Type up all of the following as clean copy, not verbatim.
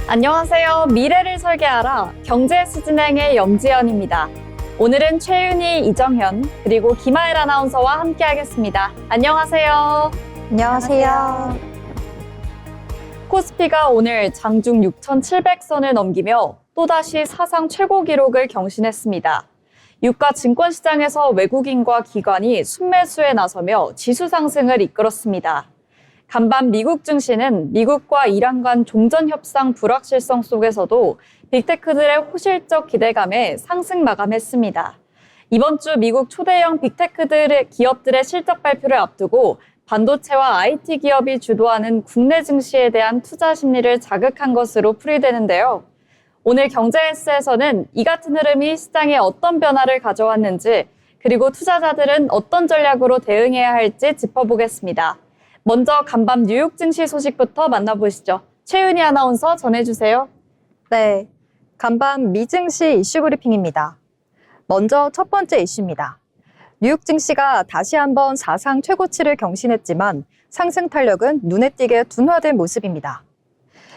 안녕하세요. 미래를 설계하라 경제S 진행의 염지연입니다. 오늘은 최윤희, 이정현, 그리고 김하일 아나운서와 함께하겠습니다. 안녕하세요. 안녕하세요. 코스피가 오늘 장중 6,700선을 넘기며 또다시 사상 최고 기록을 경신했습니다. 유가 증권시장에서 외국인과 기관이 순매수에 나서며 지수 상승을 이끌었습니다. 간밤 미국 증시는 미국과 이란 간 종전 협상 불확실성 속에서도 빅테크들의 호실적 기대감에 상승 마감했습니다. 이번 주 미국 초대형 빅테크들의 기업들의 실적 발표를 앞두고 반도체와 IT 기업이 주도하는 국내 증시에 대한 투자 심리를 자극한 것으로 풀이되는데요. 오늘 경제S에서는 이 같은 흐름이 시장에 어떤 변화를 가져왔는지, 그리고 투자자들은 어떤 전략으로 대응해야 할지 짚어보겠습니다. 먼저 간밤 뉴욕 증시 소식부터 만나보시죠. 최윤희 아나운서 전해주세요. 네, 간밤 미증시 이슈 브리핑입니다. 먼저 첫 번째 이슈입니다. 뉴욕 증시가 다시 한번 사상 최고치를 경신했지만 상승 탄력은 눈에 띄게 둔화된 모습입니다.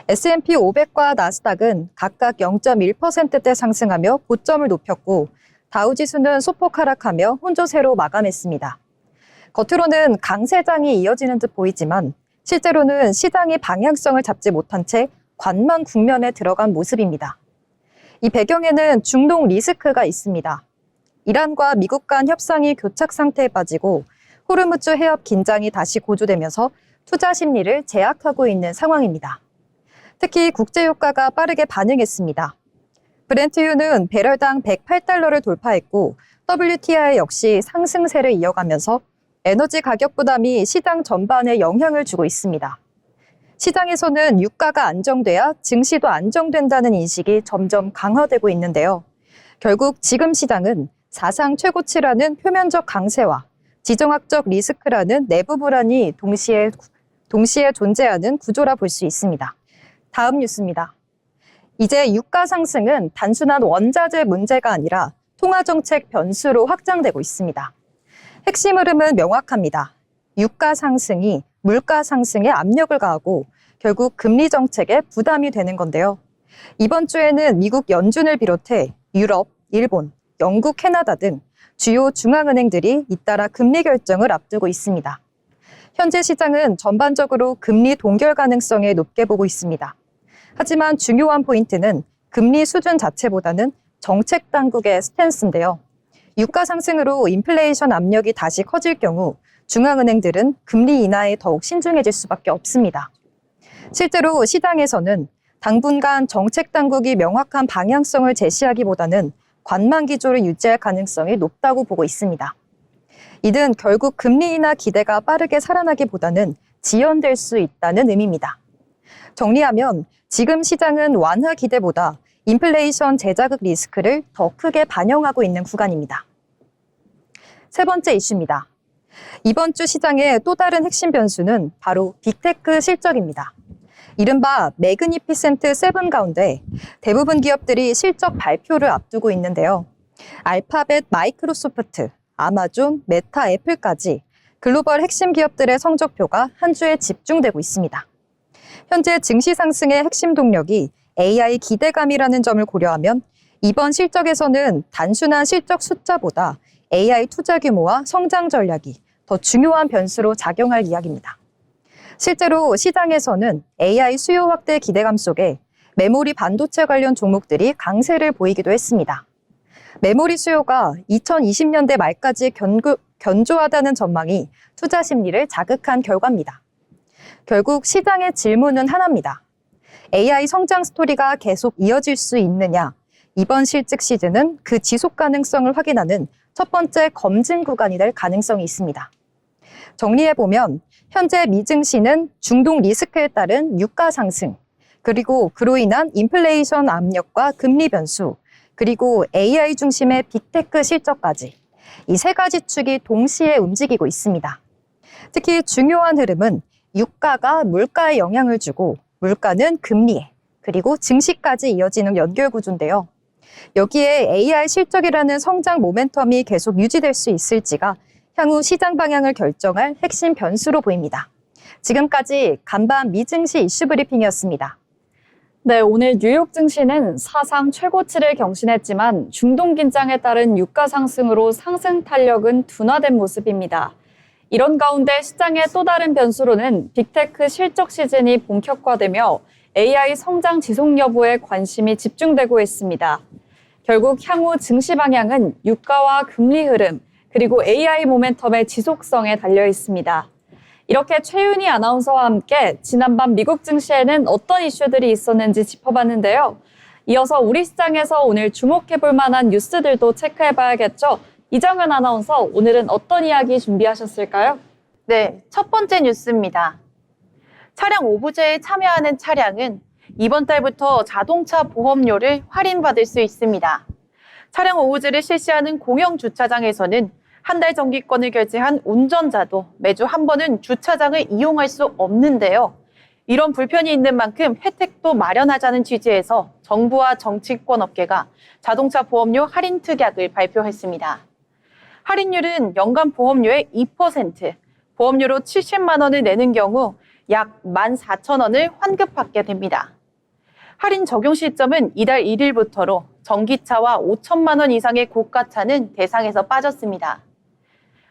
S&P 500과 나스닥은 각각 0.1%대 상승하며 고점을 높였고 다우지수는 소폭 하락하며 혼조세로 마감했습니다. 겉으로는 강세장이 이어지는 듯 보이지만 실제로는 시장이 방향성을 잡지 못한 채 관망 국면에 들어간 모습입니다. 이 배경에는 중동 리스크가 있습니다. 이란과 미국 간 협상이 교착 상태에 빠지고 호르무즈 해협 긴장이 다시 고조되면서 투자 심리를 제약하고 있는 상황입니다. 특히 국제유가가 빠르게 반응했습니다. 브렌트유는 배럴당 108달러를 돌파했고 WTI 역시 상승세를 이어가면서 에너지 가격 부담이 시장 전반에 영향을 주고 있습니다. 시장에서는 유가가 안정돼야 증시도 안정된다는 인식이 점점 강화되고 있는데요. 결국 지금 시장은 사상 최고치라는 표면적 강세와 지정학적 리스크라는 내부 불안이 동시에 존재하는 구조라 볼 수 있습니다. 다음 뉴스입니다. 이제 유가 상승은 단순한 원자재 문제가 아니라 통화정책 변수로 확장되고 있습니다. 핵심 흐름은 명확합니다. 유가 상승이 물가 상승에 압력을 가하고 결국 금리 정책에 부담이 되는 건데요. 이번 주에는 미국 연준을 비롯해 유럽, 일본, 영국, 캐나다 등 주요 중앙은행들이 잇따라 금리 결정을 앞두고 있습니다. 현재 시장은 전반적으로 금리 동결 가능성에 높게 보고 있습니다. 하지만 중요한 포인트는 금리 수준 자체보다는 정책 당국의 스탠스인데요. 유가 상승으로 인플레이션 압력이 다시 커질 경우 중앙은행들은 금리 인하에 더욱 신중해질 수밖에 없습니다. 실제로 시장에서는 당분간 정책 당국이 명확한 방향성을 제시하기보다는 관망 기조를 유지할 가능성이 높다고 보고 있습니다. 이는 결국 금리 인하 기대가 빠르게 살아나기보다는 지연될 수 있다는 의미입니다. 정리하면 지금 시장은 완화 기대보다 인플레이션 재자극 리스크를 더 크게 반영하고 있는 구간입니다. 세 번째 이슈입니다. 이번 주 시장의 또 다른 핵심 변수는 바로 빅테크 실적입니다. 이른바 매그니피센트 7 가운데 대부분 기업들이 실적 발표를 앞두고 있는데요. 알파벳, 마이크로소프트, 아마존, 메타, 애플까지 글로벌 핵심 기업들의 성적표가 한 주에 집중되고 있습니다. 현재 증시 상승의 핵심 동력이 AI 기대감이라는 점을 고려하면 이번 실적에서는 단순한 실적 숫자보다 AI 투자 규모와 성장 전략이 더 중요한 변수로 작용할 이야기입니다. 실제로 시장에서는 AI 수요 확대 기대감 속에 메모리 반도체 관련 종목들이 강세를 보이기도 했습니다. 메모리 수요가 2020년대 말까지 견조하다는 전망이 투자 심리를 자극한 결과입니다. 결국 시장의 질문은 하나입니다. AI 성장 스토리가 계속 이어질 수 있느냐? 이번 실적 시즌은 그 지속 가능성을 확인하는 첫 번째 검증 구간이 될 가능성이 있습니다. 정리해보면 현재 미증시는 중동 리스크에 따른 유가 상승, 그리고 그로 인한 인플레이션 압력과 금리 변수, 그리고 AI 중심의 빅테크 실적까지 이 세 가지 축이 동시에 움직이고 있습니다. 특히 중요한 흐름은 유가가 물가에 영향을 주고 물가는 금리에, 그리고 증시까지 이어지는 연결 구조인데요. 여기에 AI 실적이라는 성장 모멘텀이 계속 유지될 수 있을지가 향후 시장 방향을 결정할 핵심 변수로 보입니다. 지금까지 간밤 미증시 이슈 브리핑이었습니다. 네, 오늘 뉴욕 증시는 사상 최고치를 경신했지만 중동 긴장에 따른 유가 상승으로 상승 탄력은 둔화된 모습입니다. 이런 가운데 시장의 또 다른 변수로는 빅테크 실적 시즌이 본격화되며 AI 성장 지속 여부에 관심이 집중되고 있습니다. 결국 향후 증시 방향은 유가와 금리 흐름, 그리고 AI 모멘텀의 지속성에 달려 있습니다. 이렇게 최윤희 아나운서와 함께 지난밤 미국 증시에는 어떤 이슈들이 있었는지 짚어봤는데요. 이어서 우리 시장에서 오늘 주목해볼 만한 뉴스들도 체크해봐야겠죠. 이정현 아나운서, 오늘은 어떤 이야기 준비하셨을까요? 네, 첫 번째 뉴스입니다. 차량 오부제에 참여하는 차량은 이번 달부터 자동차 보험료를 할인받을 수 있습니다. 차량 오부제를 실시하는 공영 주차장에서는 한 달 정기권을 결제한 운전자도 매주 한 번은 주차장을 이용할 수 없는데요. 이런 불편이 있는 만큼 혜택도 마련하자는 취지에서 정부와 정치권 업계가 자동차 보험료 할인 특약을 발표했습니다. 할인율은 연간 보험료의 2%, 보험료로 70만 원을 내는 경우 약 14,000원을 환급받게 됩니다. 할인 적용 시점은 이달 1일부터로 전기차와 5천만 원 이상의 고가차는 대상에서 빠졌습니다.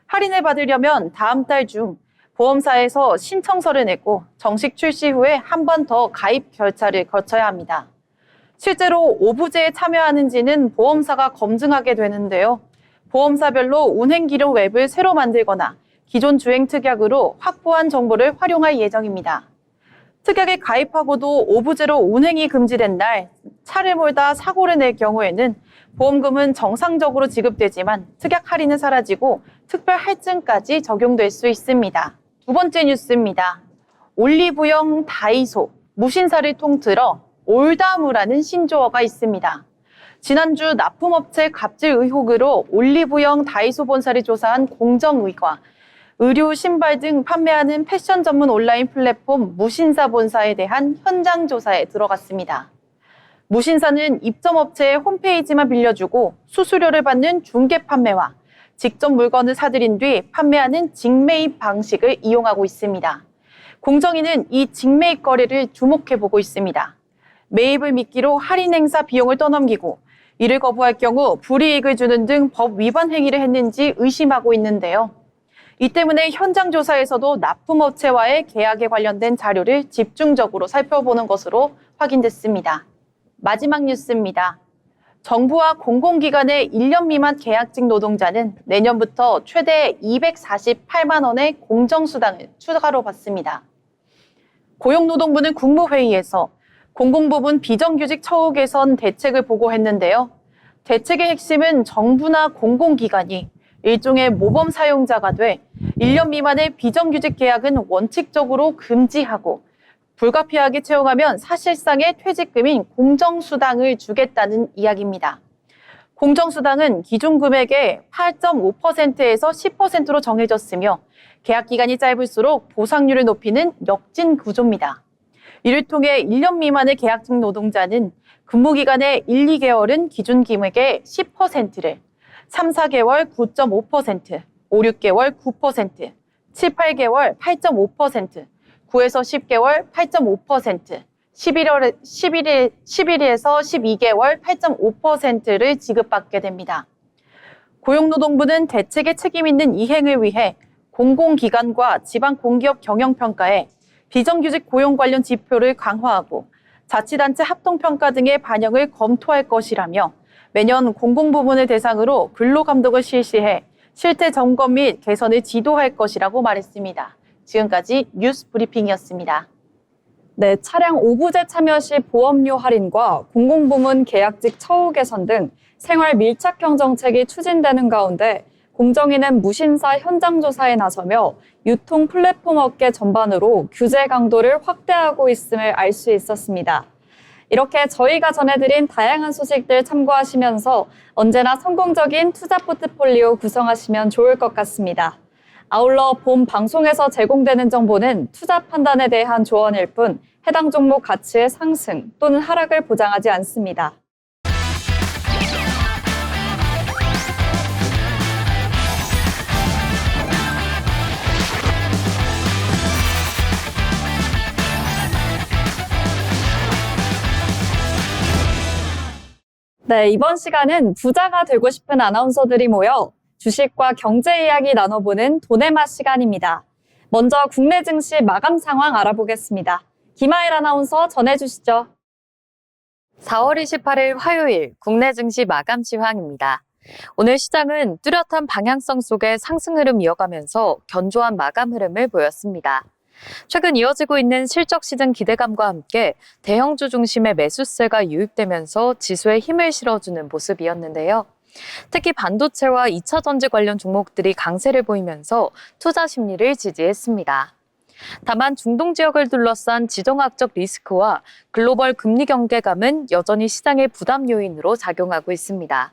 할인을 받으려면 다음 달 중 보험사에서 신청서를 내고 정식 출시 후에 한 번 더 가입 절차를 거쳐야 합니다. 실제로 오부제에 참여하는지는 보험사가 검증하게 되는데요. 보험사별로 운행기록 웹을 새로 만들거나 기존 주행 특약으로 확보한 정보를 활용할 예정입니다. 특약에 가입하고도 오부제로 운행이 금지된 날 차를 몰다 사고를 낼 경우에는 보험금은 정상적으로 지급되지만 특약 할인은 사라지고 특별 할증까지 적용될 수 있습니다. 두 번째 뉴스입니다. 올리브영 다이소, 무신사를 통틀어 올다무라는 신조어가 있습니다. 지난주 납품업체 갑질 의혹으로 올리브영 다이소 본사를 조사한 공정위가 의류, 신발 등 판매하는 패션 전문 온라인 플랫폼 무신사 본사에 대한 현장 조사에 들어갔습니다. 무신사는 입점업체의 홈페이지만 빌려주고 수수료를 받는 중개 판매와 직접 물건을 사들인 뒤 판매하는 직매입 방식을 이용하고 있습니다. 공정위는 이 직매입 거래를 주목해보고 있습니다. 매입을 미끼로 할인 행사 비용을 떠넘기고 이를 거부할 경우 불이익을 주는 등 법 위반 행위를 했는지 의심하고 있는데요. 이 때문에 현장 조사에서도 납품업체와의 계약에 관련된 자료를 집중적으로 살펴보는 것으로 확인됐습니다. 마지막 뉴스입니다. 정부와 공공기관의 1년 미만 계약직 노동자는 내년부터 최대 248만 원의 공정수당을 추가로 받습니다. 고용노동부는 국무회의에서 공공부문 비정규직 처우 개선 대책을 보고했는데요. 대책의 핵심은 정부나 공공기관이 일종의 모범 사용자가 돼 1년 미만의 비정규직 계약은 원칙적으로 금지하고 불가피하게 채용하면 사실상의 퇴직금인 공정수당을 주겠다는 이야기입니다. 공정수당은 기준 금액의 8.5%에서 10%로 정해졌으며 계약 기간이 짧을수록 보상률을 높이는 역진 구조입니다. 이를 통해 1년 미만의 계약직 노동자는 근무기간의 1, 2개월은 기준 금액의 10%를 3, 4개월 9.5%, 5, 6개월 9%, 7, 8개월 8.5%, 9에서 10개월 8.5%, 11일에서 12개월 8.5%를 지급받게 됩니다. 고용노동부는 대책의 책임 있는 이행을 위해 공공기관과 지방공기업 경영평가에 비정규직 고용 관련 지표를 강화하고 자치단체 합동평가 등의 반영을 검토할 것이라며 매년 공공부문을 대상으로 근로감독을 실시해 실태 점검 및 개선을 지도할 것이라고 말했습니다. 지금까지 뉴스 브리핑이었습니다. 네, 차량 오부제 참여 시 보험료 할인과 공공부문 계약직 처우 개선 등 생활 밀착형 정책이 추진되는 가운데 공정위는 무신사 현장 조사에 나서며 유통 플랫폼 업계 전반으로 규제 강도를 확대하고 있음을 알 수 있었습니다. 이렇게 저희가 전해드린 다양한 소식들 참고하시면서 언제나 성공적인 투자 포트폴리오 구성하시면 좋을 것 같습니다. 아울러 본 방송에서 제공되는 정보는 투자 판단에 대한 조언일 뿐 해당 종목 가치의 상승 또는 하락을 보장하지 않습니다. 네, 이번 시간은 부자가 되고 싶은 아나운서들이 모여 주식과 경제 이야기 나눠보는 돈의 맛 시간입니다. 먼저 국내 증시 마감 상황 알아보겠습니다. 김하일 아나운서 전해주시죠. 4월 28일 화요일 국내 증시 마감 시황입니다. 오늘 시장은 뚜렷한 방향성 속의 상승 흐름 이어가면서 견조한 마감 흐름을 보였습니다. 최근 이어지고 있는 실적 시즌 기대감과 함께 대형주 중심의 매수세가 유입되면서 지수에 힘을 실어주는 모습이었는데요. 특히 반도체와 2차 전지 관련 종목들이 강세를 보이면서 투자 심리를 지지했습니다. 다만 중동 지역을 둘러싼 지정학적 리스크와 글로벌 금리 경계감은 여전히 시장의 부담 요인으로 작용하고 있습니다.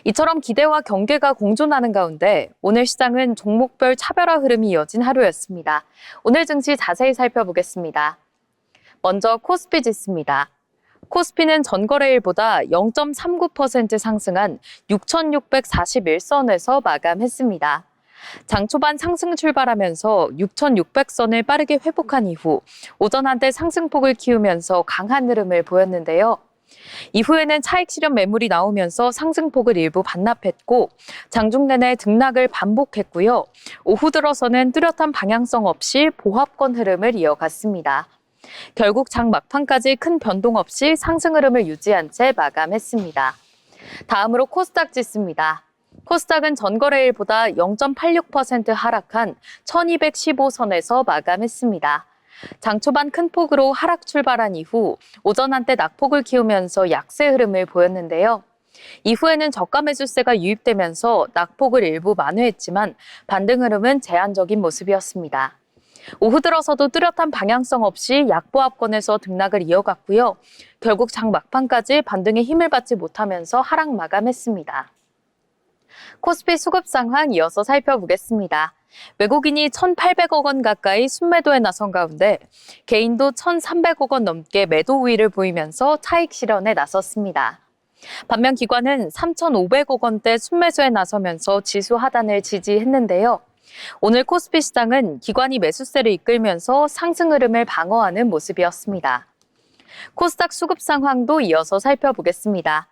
이처럼 기대와 경계가 공존하는 가운데 오늘 시장은 종목별 차별화 흐름이 이어진 하루였습니다. 오늘 증시 자세히 살펴보겠습니다. 먼저 코스피 지수입니다. 코스피는 전거래일보다 0.39% 상승한 6,641선에서 마감했습니다. 장 초반 상승 출발하면서 6,600선을 빠르게 회복한 이후 오전 한때 상승폭을 키우면서 강한 흐름을 보였는데요. 이후에는 차익 실현 매물이 나오면서 상승폭을 일부 반납했고 장중 내내 등락을 반복했고요. 오후 들어서는 뚜렷한 방향성 없이 보합권 흐름을 이어갔습니다. 결국 장 막판까지 큰 변동 없이 상승 흐름을 유지한 채 마감했습니다. 다음으로 코스닥 지수입니다. 코스닥은 전거래일보다 0.86% 하락한 1215선에서 마감했습니다. 장 초반 큰 폭으로 하락 출발한 이후 오전 한때 낙폭을 키우면서 약세 흐름을 보였는데요. 이후에는 저가 매수세가 유입되면서 낙폭을 일부 만회했지만 반등 흐름은 제한적인 모습이었습니다. 오후 들어서도 뚜렷한 방향성 없이 약보합권에서 등락을 이어갔고요. 결국 장 막판까지 반등에 힘을 받지 못하면서 하락 마감했습니다. 코스피 수급 상황 이어서 살펴보겠습니다. 외국인이 1,800억 원 가까이 순매도에 나선 가운데 개인도 1,300억 원 넘게 매도 우위를 보이면서 차익 실현에 나섰습니다. 반면 기관은 3,500억 원대 순매수에 나서면서 지수 하단을 지지했는데요. 오늘 코스피 시장은 기관이 매수세를 이끌면서 상승 흐름을 방어하는 모습이었습니다. 코스닥 수급 상황도 이어서 살펴보겠습니다.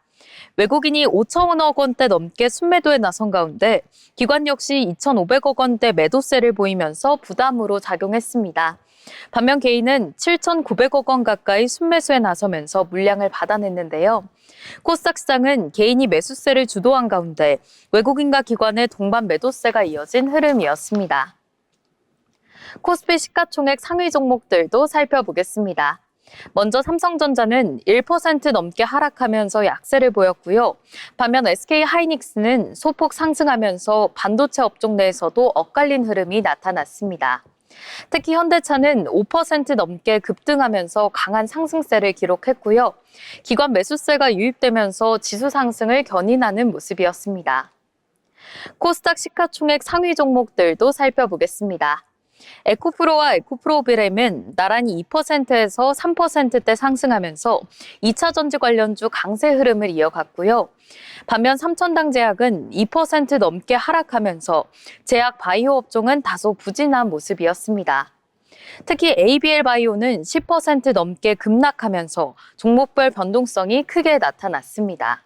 외국인이 5천억 원대 넘게 순매도에 나선 가운데 기관 역시 2,500억 원대 매도세를 보이면서 부담으로 작용했습니다. 반면 개인은 7,900억 원 가까이 순매수에 나서면서 물량을 받아냈는데요. 코스닥 시장은 개인이 매수세를 주도한 가운데 외국인과 기관의 동반 매도세가 이어진 흐름이었습니다. 코스피 시가총액 상위 종목들도 살펴보겠습니다. 먼저 삼성전자는 1% 넘게 하락하면서 약세를 보였고요. 반면 SK하이닉스는 소폭 상승하면서 반도체 업종 내에서도 엇갈린 흐름이 나타났습니다. 특히 현대차는 5% 넘게 급등하면서 강한 상승세를 기록했고요. 기관 매수세가 유입되면서 지수 상승을 견인하는 모습이었습니다. 코스닥 시가총액 상위 종목들도 살펴보겠습니다. 에코프로와 에코프로비렘은 나란히 2%에서 3%대 상승하면서 2차 전지 관련주 강세 흐름을 이어갔고요. 반면 삼천당제약은 2% 넘게 하락하면서 제약 바이오 업종은 다소 부진한 모습이었습니다. 특히 ABL바이오는 10% 넘게 급락하면서 종목별 변동성이 크게 나타났습니다.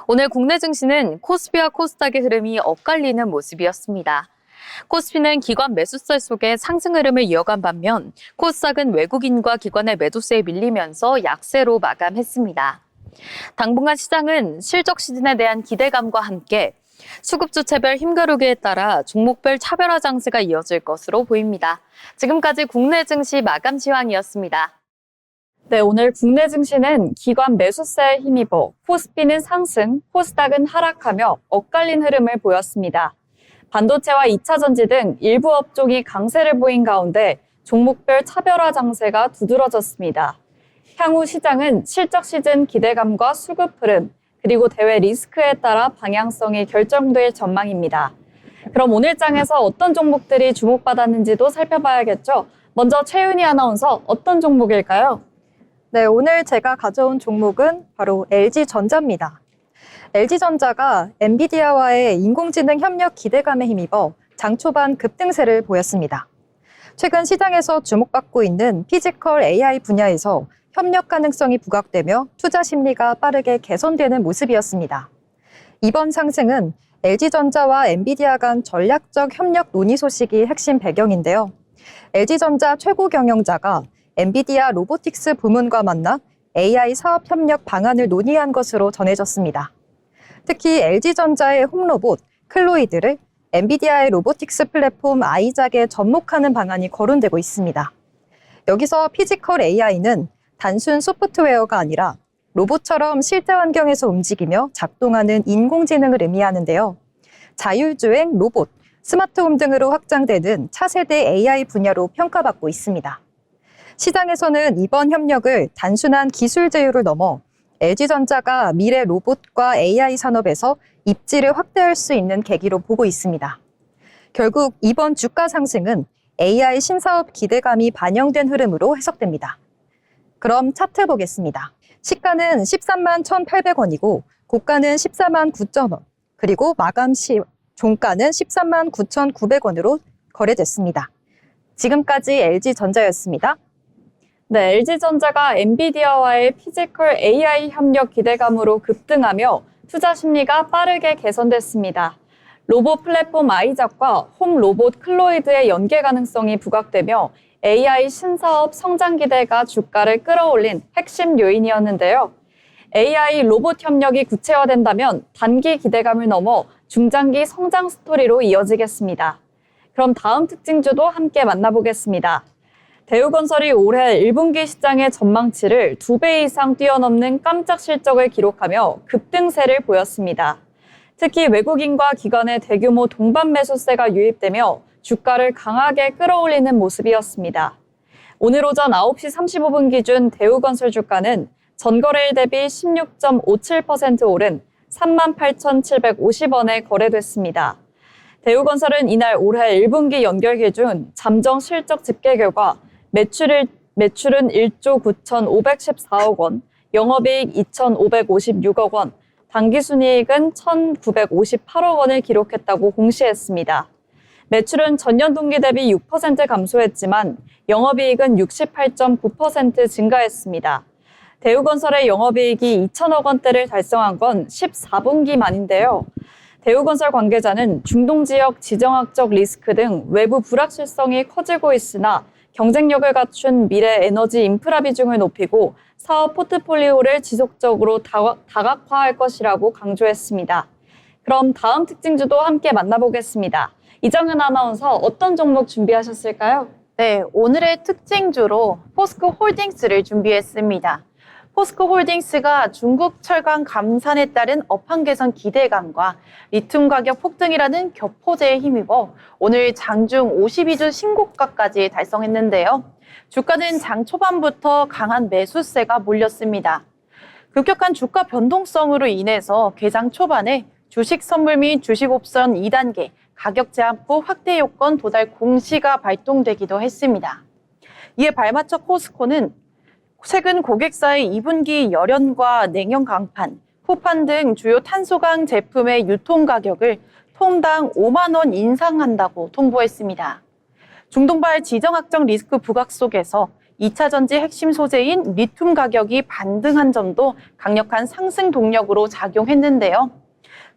오늘 국내 증시는 코스피와 코스닥의 흐름이 엇갈리는 모습이었습니다. 코스피는 기관 매수세 속에 상승 흐름을 이어간 반면 코스닥은 외국인과 기관의 매도세에 밀리면서 약세로 마감했습니다. 당분간 시장은 실적 시즌에 대한 기대감과 함께 수급주체별 힘겨루기에 따라 종목별 차별화 장세가 이어질 것으로 보입니다. 지금까지 국내 증시 마감 시황이었습니다. 네, 오늘 국내 증시는 기관 매수세에 힘입어 코스피는 상승, 코스닥은 하락하며 엇갈린 흐름을 보였습니다. 반도체와 2차 전지 등 일부 업종이 강세를 보인 가운데 종목별 차별화 장세가 두드러졌습니다. 향후 시장은 실적 시즌 기대감과 수급 흐름, 그리고 대외 리스크에 따라 방향성이 결정될 전망입니다. 그럼 오늘 장에서 어떤 종목들이 주목받았는지도 살펴봐야겠죠? 먼저 최윤희 아나운서, 어떤 종목일까요? 네, 오늘 제가 가져온 종목은 바로 LG전자입니다. LG전자가 엔비디아와의 인공지능 협력 기대감에 힘입어 장 초반 급등세를 보였습니다. 최근 시장에서 주목받고 있는 피지컬 AI 분야에서 협력 가능성이 부각되며 투자 심리가 빠르게 개선되는 모습이었습니다. 이번 상승은 LG전자와 엔비디아 간 전략적 협력 논의 소식이 핵심 배경인데요. LG전자 최고 경영자가 엔비디아 로보틱스 부문과 만나 AI 사업 협력 방안을 논의한 것으로 전해졌습니다. 특히 LG전자의 홈로봇 클로이드를 엔비디아의 로보틱스 플랫폼 아이작에 접목하는 방안이 거론되고 있습니다. 여기서 피지컬 AI는 단순 소프트웨어가 아니라 로봇처럼 실제 환경에서 움직이며 작동하는 인공지능을 의미하는데요. 자율주행, 로봇, 스마트홈 등으로 확장되는 차세대 AI 분야로 평가받고 있습니다. 시장에서는 이번 협력을 단순한 기술 제휴를 넘어 LG전자가 미래 로봇과 AI 산업에서 입지를 확대할 수 있는 계기로 보고 있습니다. 결국 이번 주가 상승은 AI 신사업 기대감이 반영된 흐름으로 해석됩니다. 그럼 차트 보겠습니다. 시가는 13만 1,800원이고 고가는 14만 9,000원, 그리고 마감 시 종가는 13만 9,900원으로 거래됐습니다. 지금까지 LG전자였습니다. 네, LG전자가 엔비디아와의 피지컬 AI 협력 기대감으로 급등하며 투자 심리가 빠르게 개선됐습니다. 로봇 플랫폼 아이작과 홈 로봇 클로이드의 연계 가능성이 부각되며 AI 신사업 성장 기대가 주가를 끌어올린 핵심 요인이었는데요. AI 로봇 협력이 구체화된다면 단기 기대감을 넘어 중장기 성장 스토리로 이어지겠습니다. 그럼 다음 특징주도 함께 만나보겠습니다. 대우건설이 올해 1분기 시장의 전망치를 2배 이상 뛰어넘는 깜짝 실적을 기록하며 급등세를 보였습니다. 특히 외국인과 기관의 대규모 동반 매수세가 유입되며 주가를 강하게 끌어올리는 모습이었습니다. 오늘 오전 9시 35분 기준 대우건설 주가는 전거래일 대비 16.57% 오른 38,750원에 거래됐습니다. 대우건설은 이날 올해 1분기 연결 기준 잠정 실적 집계 결과 매출은 1조 9,514억 원, 영업이익 2,556억 원, 당기순이익은 1,958억 원을 기록했다고 공시했습니다. 매출은 전년 동기 대비 6% 감소했지만 영업이익은 68.9% 증가했습니다. 대우건설의 영업이익이 2천억 원대를 달성한 건 14분기 만인데요. 대우건설 관계자는 중동 지역 지정학적 리스크 등 외부 불확실성이 커지고 있으나 경쟁력을 갖춘 미래 에너지 인프라 비중을 높이고 사업 포트폴리오를 지속적으로 다각화할 것이라고 강조했습니다. 그럼 다음 특징주도 함께 만나보겠습니다. 이정은 아나운서 어떤 종목 준비하셨을까요? 네, 오늘의 특징주로 포스코 홀딩스를 준비했습니다. 포스코 홀딩스가 중국 철강 감산에 따른 업황 개선 기대감과 리튬 가격 폭등이라는 격포제에 힘입어 오늘 장중 52주 신고가까지 달성했는데요. 주가는 장 초반부터 강한 매수세가 몰렸습니다. 급격한 주가 변동성으로 인해서 개장 초반에 주식 선물 및 주식 옵션 2단계 가격 제한부 확대 요건 도달 공시가 발동되기도 했습니다. 이에 발맞춰 포스코는 최근 고객사의 2분기 열연과 냉연 강판, 후판 등 주요 탄소강 제품의 유통 가격을 톤당 5만 원 인상한다고 통보했습니다. 중동발 지정학적 리스크 부각 속에서 2차 전지 핵심 소재인 리튬 가격이 반등한 점도 강력한 상승 동력으로 작용했는데요.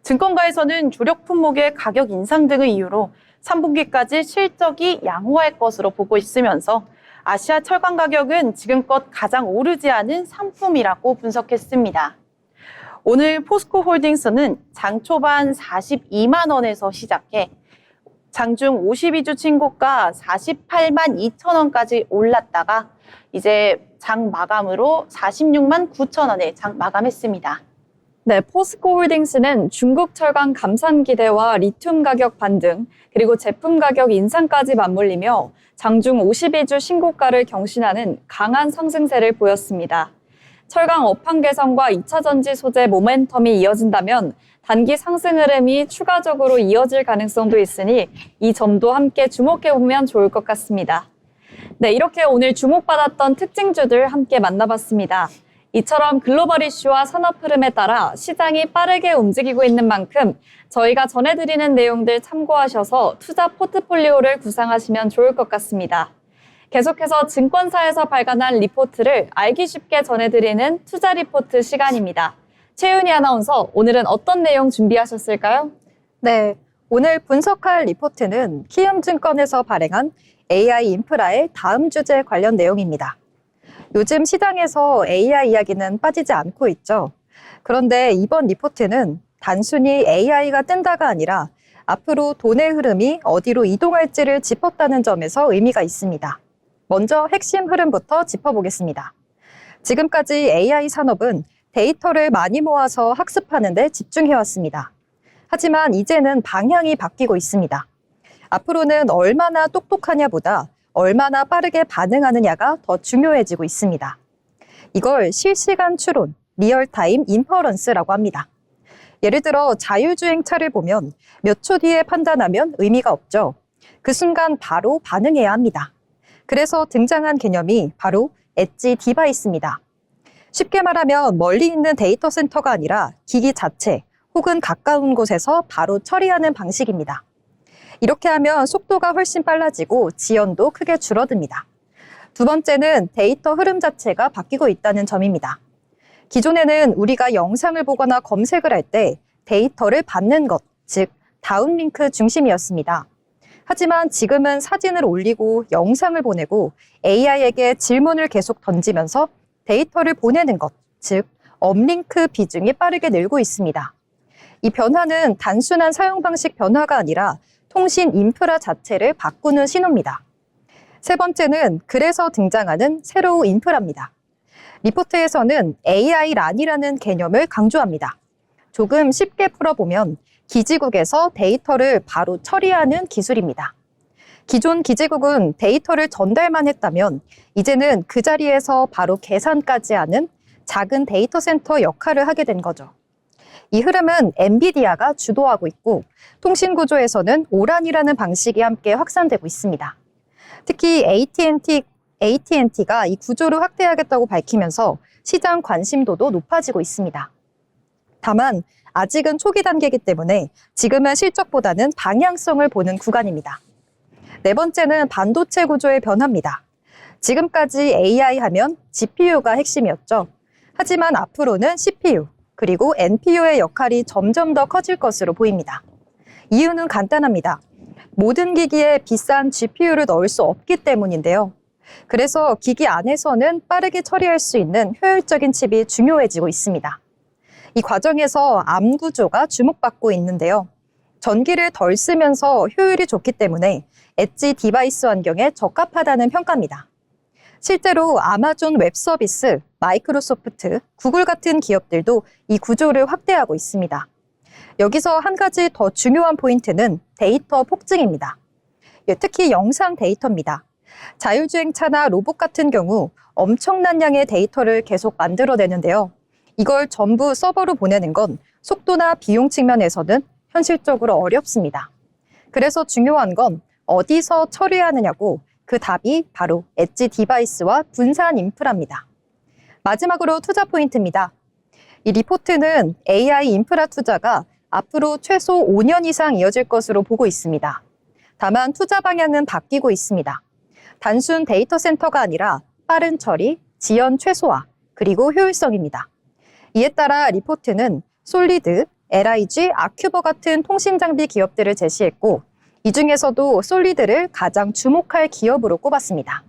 증권가에서는 주력 품목의 가격 인상 등을 이유로 3분기까지 실적이 양호할 것으로 보고 있으면서 아시아 철강 가격은 지금껏 가장 오르지 않은 상품이라고 분석했습니다. 오늘 포스코 홀딩스는 장 초반 42만 원에서 시작해 장중 52주 신고가 48만 2천 원까지 올랐다가 이제 장 마감으로 46만 9천 원에 장 마감했습니다. 네, 포스코 홀딩스는 중국 철강 감산 기대와 리튬 가격 반등, 그리고 제품 가격 인상까지 맞물리며 장중 52주 신고가를 경신하는 강한 상승세를 보였습니다. 철강 업황 개선과 2차 전지 소재 모멘텀이 이어진다면 단기 상승 흐름이 추가적으로 이어질 가능성도 있으니 이 점도 함께 주목해보면 좋을 것 같습니다. 네, 이렇게 오늘 주목받았던 특징주들 함께 만나봤습니다. 이처럼 글로벌 이슈와 산업 흐름에 따라 시장이 빠르게 움직이고 있는 만큼 저희가 전해드리는 내용들 참고하셔서 투자 포트폴리오를 구상하시면 좋을 것 같습니다. 계속해서 증권사에서 발간한 리포트를 알기 쉽게 전해드리는 투자 리포트 시간입니다. 최윤희 아나운서, 오늘은 어떤 내용 준비하셨을까요? 네, 오늘 분석할 리포트는 키움증권에서 발행한 AI 인프라의 다음 주제 관련 내용입니다. 요즘 시장에서 AI 이야기는 빠지지 않고 있죠. 그런데 이번 리포트는 단순히 AI가 뜬다가 아니라 앞으로 돈의 흐름이 어디로 이동할지를 짚었다는 점에서 의미가 있습니다. 먼저 핵심 흐름부터 짚어보겠습니다. 지금까지 AI 산업은 데이터를 많이 모아서 학습하는 데 집중해왔습니다. 하지만 이제는 방향이 바뀌고 있습니다. 앞으로는 얼마나 똑똑하냐보다 얼마나 빠르게 반응하느냐가 더 중요해지고 있습니다. 이걸 실시간 추론, 리얼타임 인퍼런스라고 합니다. 예를 들어 자율주행차를 보면 몇 초 뒤에 판단하면 의미가 없죠. 그 순간 바로 반응해야 합니다. 그래서 등장한 개념이 바로 엣지 디바이스입니다. 쉽게 말하면 멀리 있는 데이터 센터가 아니라 기기 자체 혹은 가까운 곳에서 바로 처리하는 방식입니다. 이렇게 하면 속도가 훨씬 빨라지고 지연도 크게 줄어듭니다. 두 번째는 데이터 흐름 자체가 바뀌고 있다는 점입니다. 기존에는 우리가 영상을 보거나 검색을 할 때 데이터를 받는 것, 즉 다운링크 중심이었습니다. 하지만 지금은 사진을 올리고 영상을 보내고 AI에게 질문을 계속 던지면서 데이터를 보내는 것, 즉 업링크 비중이 빠르게 늘고 있습니다. 이 변화는 단순한 사용 방식 변화가 아니라 통신 인프라 자체를 바꾸는 신호입니다. 세 번째는 그래서 등장하는 새로운 인프라입니다. 리포트에서는 AI-란이라는 개념을 강조합니다. 조금 쉽게 풀어보면 기지국에서 데이터를 바로 처리하는 기술입니다. 기존 기지국은 데이터를 전달만 했다면 이제는 그 자리에서 바로 계산까지 하는 작은 데이터 센터 역할을 하게 된 거죠. 이 흐름은 엔비디아가 주도하고 있고 통신 구조에서는 오란이라는 방식이 함께 확산되고 있습니다. 특히 AT&T가 이 구조를 확대하겠다고 밝히면서 시장 관심도도 높아지고 있습니다. 다만 아직은 초기 단계이기 때문에 지금은 실적보다는 방향성을 보는 구간입니다. 네 번째는 반도체 구조의 변화입니다. 지금까지 AI 하면 GPU가 핵심이었죠. 하지만 앞으로는 CPU, 그리고 NPU의 역할이 점점 더 커질 것으로 보입니다. 이유는 간단합니다. 모든 기기에 비싼 GPU를 넣을 수 없기 때문인데요. 그래서 기기 안에서는 빠르게 처리할 수 있는 효율적인 칩이 중요해지고 있습니다. 이 과정에서 암 구조가 주목받고 있는데요. 전기를 덜 쓰면서 효율이 좋기 때문에 엣지 디바이스 환경에 적합하다는 평가입니다. 실제로 아마존 웹 서비스, 마이크로소프트, 구글 같은 기업들도 이 구조를 확대하고 있습니다. 여기서 한 가지 더 중요한 포인트는 데이터 폭증입니다. 특히 영상 데이터입니다. 자율주행차나 로봇 같은 경우 엄청난 양의 데이터를 계속 만들어내는데요. 이걸 전부 서버로 보내는 건 속도나 비용 측면에서는 현실적으로 어렵습니다. 그래서 중요한 건 어디서 처리하느냐고 그 답이 바로 엣지 디바이스와 분산 인프라입니다. 마지막으로 투자 포인트입니다. 이 리포트는 AI 인프라 투자가 앞으로 최소 5년 이상 이어질 것으로 보고 있습니다. 다만 투자 방향은 바뀌고 있습니다. 단순 데이터 센터가 아니라 빠른 처리, 지연 최소화, 그리고 효율성입니다. 이에 따라 리포트는 솔리드, LIG, 아큐버 같은 통신 장비 기업들을 제시했고 이 중에서도 솔리드를 가장 주목할 기업으로 꼽았습니다.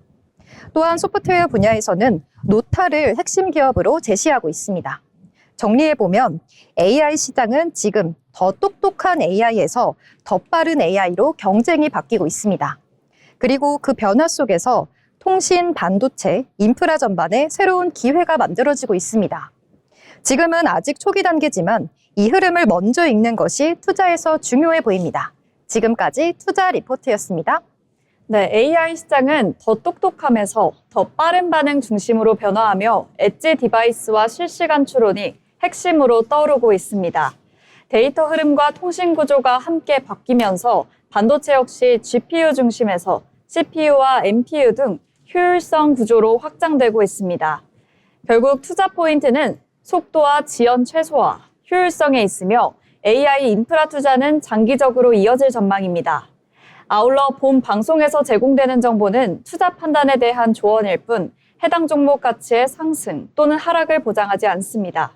또한 소프트웨어 분야에서는 노타를 핵심 기업으로 제시하고 있습니다. 정리해보면 AI 시장은 지금 더 똑똑한 AI에서 더 빠른 AI로 경쟁이 바뀌고 있습니다. 그리고 그 변화 속에서 통신, 반도체, 인프라 전반에 새로운 기회가 만들어지고 있습니다. 지금은 아직 초기 단계지만 이 흐름을 먼저 읽는 것이 투자에서 중요해 보입니다. 지금까지 투자 리포트였습니다. 네, AI 시장은 더 똑똑하면서 더 빠른 반응 중심으로 변화하며 엣지 디바이스와 실시간 추론이 핵심으로 떠오르고 있습니다. 데이터 흐름과 통신 구조가 함께 바뀌면서 반도체 역시 GPU 중심에서 CPU와 NPU 등 효율성 구조로 확장되고 있습니다. 결국 투자 포인트는 속도와 지연 최소화, 효율성에 있으며 AI 인프라 투자는 장기적으로 이어질 전망입니다. 아울러 본 방송에서 제공되는 정보는 투자 판단에 대한 조언일 뿐 해당 종목 가치의 상승 또는 하락을 보장하지 않습니다.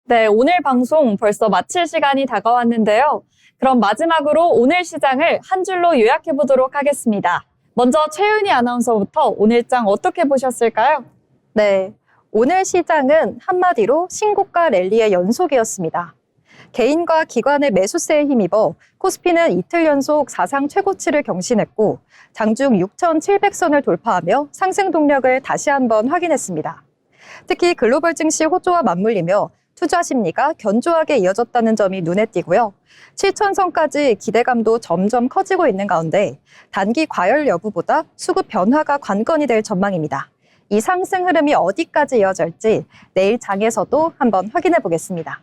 네, 오늘 방송 벌써 마칠 시간이 다가왔는데요. 그럼 마지막으로 오늘 시장을 한 줄로 요약해 보도록 하겠습니다. 먼저 최윤희 아나운서부터 오늘장 어떻게 보셨을까요? 네, 오늘 시장은 한마디로 신고가 랠리의 연속이었습니다. 개인과 기관의 매수세에 힘입어 코스피는 이틀 연속 사상 최고치를 경신했고 장중 6,700선을 돌파하며 상승 동력을 다시 한번 확인했습니다. 특히 글로벌 증시 호조와 맞물리며 투자 심리가 견조하게 이어졌다는 점이 눈에 띄고요. 7,000선까지 기대감도 점점 커지고 있는 가운데 단기 과열 여부보다 수급 변화가 관건이 될 전망입니다. 이 상승 흐름이 어디까지 이어질지 내일 장에서도 한번 확인해 보겠습니다.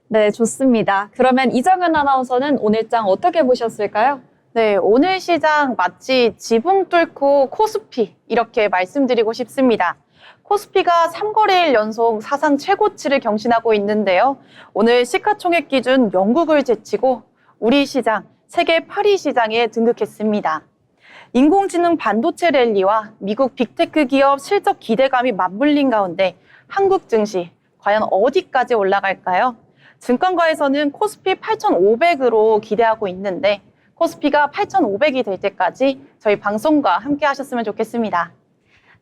네, 좋습니다. 그러면 이정현 아나운서는 오늘장 어떻게 보셨을까요? 네, 오늘 시장 마치 지붕 뚫고 코스피 이렇게 말씀드리고 싶습니다. 코스피가 3거래일 연속 사상 최고치를 경신하고 있는데요. 오늘 시가총액 기준 영국을 제치고 우리 시장, 세계 8위 시장에 등극했습니다. 인공지능 반도체 랠리와 미국 빅테크 기업 실적 기대감이 맞물린 가운데 한국 증시 과연 어디까지 올라갈까요? 증권가에서는 코스피 8,500으로 기대하고 있는데 코스피가 8,500이 될 때까지 저희 방송과 함께 하셨으면 좋겠습니다.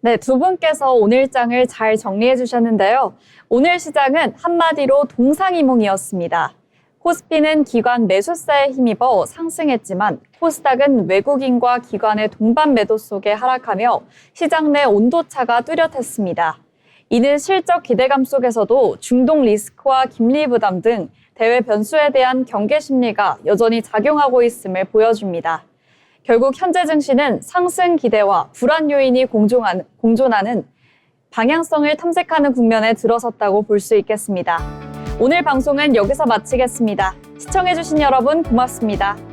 네, 두 분께서 오늘장을 잘 정리해 주셨는데요. 오늘 시장은 한마디로 동상이몽이었습니다. 코스피는 기관 매수세에 힘입어 상승했지만 코스닥은 외국인과 기관의 동반 매도 속에 하락하며 시장 내 온도차가 뚜렷했습니다. 이는 실적 기대감 속에서도 중동 리스크와 김리 부담 등 대외 변수에 대한 경계 심리가 여전히 작용하고 있음을 보여줍니다. 결국 현재 증시는 상승 기대와 불안 요인이 공존하는 방향성을 탐색하는 국면에 들어섰다고 볼 수 있겠습니다. 오늘 방송은 여기서 마치겠습니다. 시청해주신 여러분 고맙습니다.